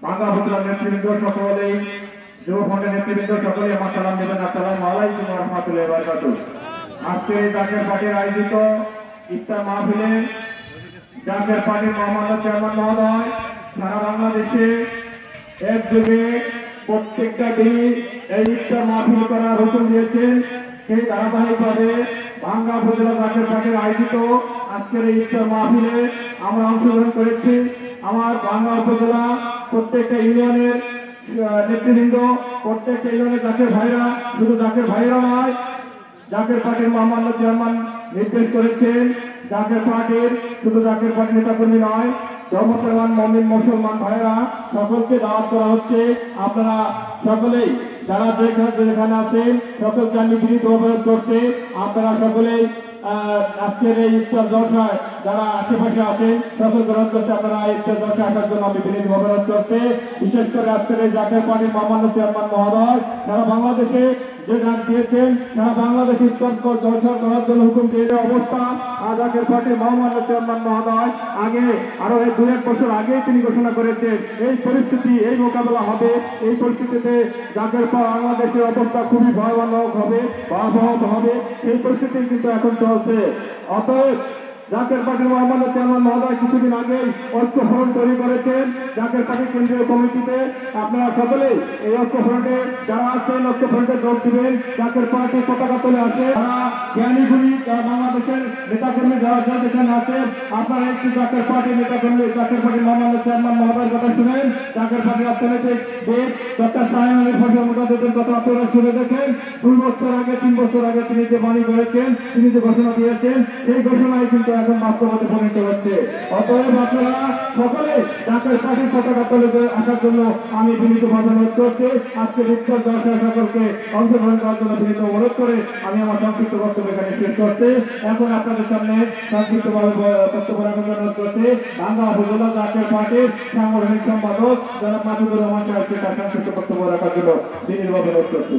বাংলা উপজেলা নেতৃবৃন্দ সকলেই যুব ফ্রন্টের নেতৃবৃন্দ সকলে আমার সালাম দেবেন। আসসালামু আলাইকুম ওয়া রাহমাতুল্লাহি ওয়া বারাকাতুহু। আজকে জাকের পার্টির আয়োজিত ইফতার মাহফিলে জাকের পার্টির মহামান্য চেয়ারম্যান মহোদয় সারা বাংলাদেশে একযোগে প্রত্যেকটা দিন এই ইফতার মাহফিল করার হুকুম দিয়েছেন। সেই ধারাবাহিকভাবে বাংলা উপজেলা জাকের পার্টির আয়োজিত আজকের এই ইফতার মাহফিলে আমরা অংশগ্রহণ করেছি। আমার বাংলা উপজেলা প্রত্যেকটা ইউনিয়নের নেতৃবৃন্দ, প্রত্যেকটা ইউনিয়নের জাকের ভাইরা, শুধু জাকের ভাইরা নয়, জাকের পার্টির মহামান্য চেয়ারম্যান নির্দেশ করেছেন জাকের পার্টির শুধু জাকের পার্টির নেতাকর্মী নয়, ধর্মপ্রাণ মুমিন মুসলমান ভাইরা সকলকে দাওয়াত করা হচ্ছে। আপনারা সকলেই যারা যেখানে আছেন সকলকে আমি বিনীত অনুরোধ করছি, আপনারা সকলেই আজকের এই ইফতার জলসায় যারা আশেপাশে আছেন সকলকে অনুরোধ করছে আপনারা ইফতার জলসায় আসার জন্য আমি বিনীত অনুরোধ করছি। বিশেষ করে আজকের এই জাকের পার্টির মহামান্য চেয়ারম্যান মহোদয় সারা বাংলাদেশে যে ডাক দিয়েছেন, সারা বাংলাদেশে ইফতার জলসা করার জন্য হুকুম দিয়ে অবস্থা জাকের পার্টির মহামান্য চেয়ারম্যান মহোদয় আগে আরো 2-1 বছর আগেই তিনি ঘোষণা করেছেন এই পরিস্থিতি, এই মোকাবেলা হবে। এই পরিস্থিতিতে জাকের বাংলাদেশের অবস্থা খুবই ভয়াবহ হবে। সেই পরিস্থিতি কিন্তু এখন চলছে। অতএব জাকের পার্টির মহামান্য চেয়ারম্যান মহোদয় কিছুদিন আগে ঐক্য ফ্রন্ট তৈরি করেছেন জাকের পার্টির কেন্দ্রীয় কমিটিতে। আপনারা সকলেই এই ঐক্য ফ্রন্টে যারা আছেন ঐক্য ফ্রন্টে যোগ দিবেন, জাকের পার্টি পতাকা তুলে আসে। যারা জ্ঞানীগুলি, যারা বাংলাদেশের নেতাকর্মী যারা যেখানে আছেন, আপনারা একটু জাকের পার্টির নেতাকর্মী, জাকের পার্টির মহামান্য চেয়ারম্যান মহোদয়ের কথা শুনেন। জাকের পার্টির অর্থনৈতিক দিক ডক্টর সাহেব আলী ফসল মোতাবেকের কথা আপনারা শুনে দেখেন। 2 বছর আগে 3 বছর আগে তিনি যে বাণী করেছেন, তিনি যে ঘোষণা দিয়েছেন, সেই ঘোষণায় কিন্তু এখন বাস্তবতা পরিণত হচ্ছে। অতএব আপনারা সকলে জাকের পার্টির পতাকা তুলে আসার জন্য আমি বিনীতভাবে অনুরোধ করছি। আজকে ইফতার জলসায় সকলকে অংশগ্রহণ করার জন্য বিনীত অনুরোধ করে আমি আমার সংক্ষিপ্ত বক্তব্য এখানে শেষ করছি। এখন আপনাদের সামনে সংক্ষিপ্তভাবে বক্তব্য রাখার জন্য অনুরোধ করছি বাংলা উপজেলা জাকের পার্টির সাংগঠনিক সম্পাদক জনাব মাসুদুর রহমান সাহেবকে তার সংক্ষিপ্ত বক্তব্য রাখার জন্য বিনীতভাবে অনুরোধ করছি।